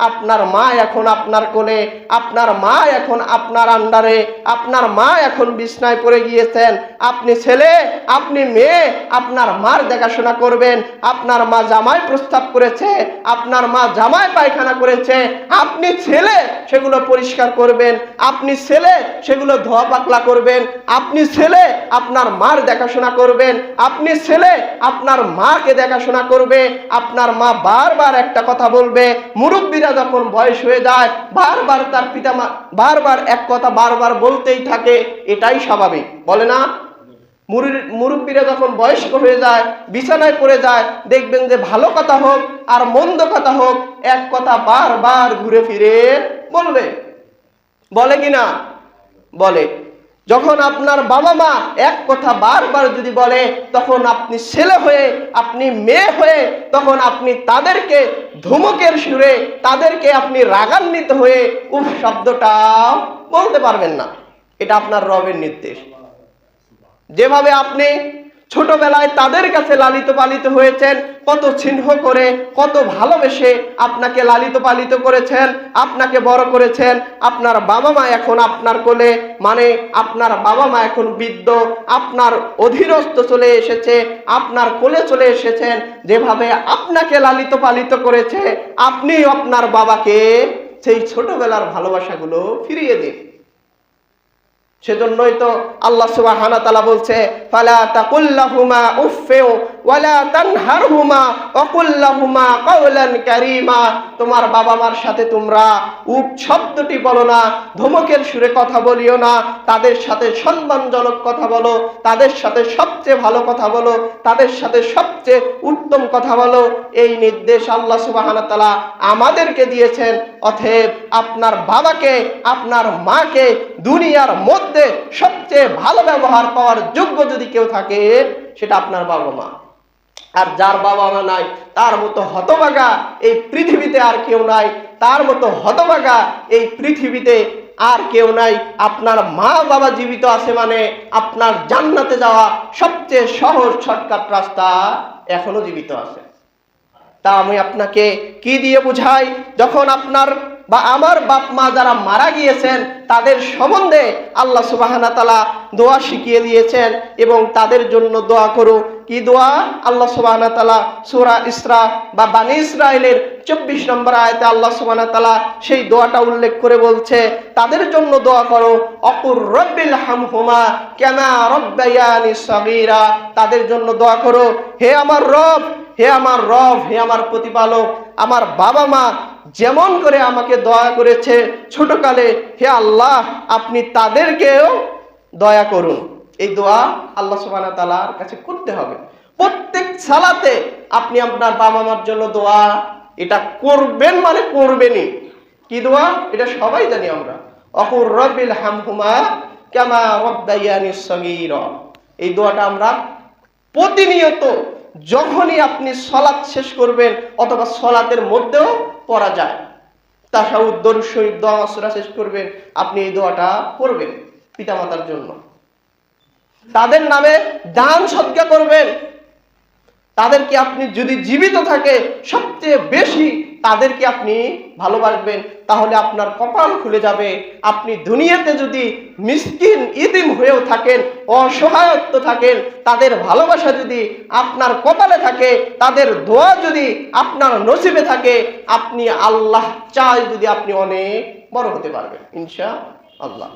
আপনার মা এখন আপনার কোলে, আপনার মা এখন আপনার আন্ডারে, আপনার মা এখন বিছনায় পড়ে গিয়েছেন। আপনি ছেলে, আপনি মেয়ে, আপনার মার দেখাশোনা করবেন। আপনার মা জামাই প্রস্রাব করেছে, আপনার মা জামাই পায়খানা করেছে, আপনি ছেলে সেগুলো পরিষ্কার করবেন, আপনি ছেলে সেগুলো ধোয়া পাকলা করবেন, আপনি ছেলে আপনার মার দেখাশোনা করবেন, আপনি ছেলে আপনার মাকে দেখাশোনা করবে। আপনার মা বারবার একটা কথা বলবে, মুরব্বীরা যখন বয়স হয়ে যায় বারবার তার পিতামা বারবার এক কথা বারবার বলতেই থাকে, এটাই স্বাভাবিক, বলে না? মুরব্বীরা যখন বয়স্ক হয়ে যায়, বিছানায় পড়ে যায়, দেখবেন যে ভালো কথা হোক আর মন্দ কথা হোক, এক কথা বারবার ঘুরে ফিরে বলবে, বলে কিনা? বলে। যখন আপনার বাবা মা এক কথা বারবার যদি বলে, তখন আপনি ছেলে হয়ে, আপনি মেয়ে হয়ে, তখন আপনি তাদেরকে ধমকের সুরে, তাদেরকে আপনি রাগান্বিত হয়ে উফ শব্দটা বলতে পারবেন না। এটা আপনার রবের নির্দেশ। যেভাবে আপনি ছোটবেলায় তাদের কাছে লালিত পালিত হয়েছেন, কত স্নেহ করে, কত ভালোবেসে আপনাকে লালিত পালিত করেছেন, আপনাকে বড় করেছেন। আপনার বাবা মা এখন আপনার কোলে, মানে আপনার বাবা মা এখন বৃদ্ধ, আপনার অধীনস্থ চলে এসেছে, আপনার কোলে চলে এসেছেন। যেভাবে আপনাকে লালিত পালিত করেছে, আপনি আপনার বাবাকে সেই ছোটবেলার ভালোবাসাগুলো ফিরিয়ে দিন। সেজন্যই তো আল্লাহ সুবহানাহু ওয়া তাআলা বলছে, ফালা তাকুল্লাহুমা উফফিউ ওয়ালা তানহারহুমা ওয়া কুল্লাহুমা কাওলান কারীমা। তোমার বাবা মার সাথে তোমরা উফ শব্দটি বলো না, ধমকের সুরে কথা বলিও না, তাদের সাথে সম্মানজনক কথা বলো, তাদের সাথে সবচেয়ে ভালো কথা বলো, তাদের সাথে সবচেয়ে উত্তম কথা বলো। এই নির্দেশ আল্লাহ সুবহানাহু ওয়া তাআলা আমাদেরকে দিয়েছেন। অতএব আপনার বাবাকে, আপনার মাকে দুনিয়ার মধ্যে সবচেয়ে ভালো ব্যবহার পাওয়ার যোগ্য যদি কেউ থাকে, সেটা আপনার বাবা মা। আর যার বাবা মা নাই, তার মতো হতভাগা এই পৃথিবীতে আর কেউ নাই, তার মতো হতভাগা এই পৃথিবীতে আর কেউ নাই। আপনার মা বাবা জীবিত আছে মানে আপনার জান্নাতে যাওয়া সবচেয়ে সহজ শর্টকাট রাস্তা এখনো জীবিত আছে। তা আমি আপনাকে কি দিয়ে বুঝাই? যখন আপনার বা আমার বাপ মা যারা মারা গিয়েছেন, তাদের সম্বন্ধে আল্লাহ সুবহানাহু ওয়া তাআলা দোয়া শিখিয়ে দিয়েছেন, এবং তাদের জন্য দোয়া করো। কি দোয়া? আল্লাহ সুবহানাহু ওয়া তাআলা সূরা ইসরা বা বনী ইসরাইলের 24 নম্বর আয়াতে আল্লাহ সুবহানাহু ওয়া তাআলা সেই দোয়াটা উল্লেখ করে বলছে, তাদের জন্য দোয়া করো, অকুর রব্বিল হামহুমা কামা রাব্বায়ানি সগীরা। তাদের জন্য দোয়া করো, হে আমার রব, হে আমার রব, হে আমার প্রতিপালক, আমার বাবা মা যেমন করে আমাকে দয়া করেছে ছোটকালে, হে আল্লাহ আপনি তাদেরকেও দয়া করুন। এই দোয়া আল্লাহ সুবহানাহু ওয়া তাআলার কাছে করতে হবে। প্রত্যেক সালাতে আপনি আপনার বাবা মার জন্য দোয়া এটা করবেন, মানে করবেনই। কি দোয়া? এটা সবাই জানি আমরা, অকুর রব্বিল হামহুমা কামা রাব্বায়ানি সগীরা। এই দোয়াটা আমরা প্রতিনিয়ত যখনই আপনি সালাত শেষ করবেন, অথবা সালাতের মধ্যেও পড়া যায়, তাশাহুদ দরুদ শরীফ দোয়া মাসুরা শেষ করবেন, আপনি এই দোয়াটা করবেন পিতামাতার জন্য। তাদের নামে দান সদকা করবেন। তাদেরকে আপনি যদি জীবিত থাকে সবচেয়ে বেশি তাদেরকে আপনি ভালোবাসবেন, তাহলে আপনার কপাল খুলে যাবে। আপনি দুনিয়াতে যদি মিসকিন ইতিম হয়েও থাকেন, অসহায়ত্ব থাকেন, তাদের ভালোবাসা যদি আপনার কপালে থাকে, তাদের দোয়া যদি আপনার নসিবে থাকে, আপনি আল্লাহ চায় যদি আপনি অনেক বড় হতে পারবেন ইনশাআল্লাহ।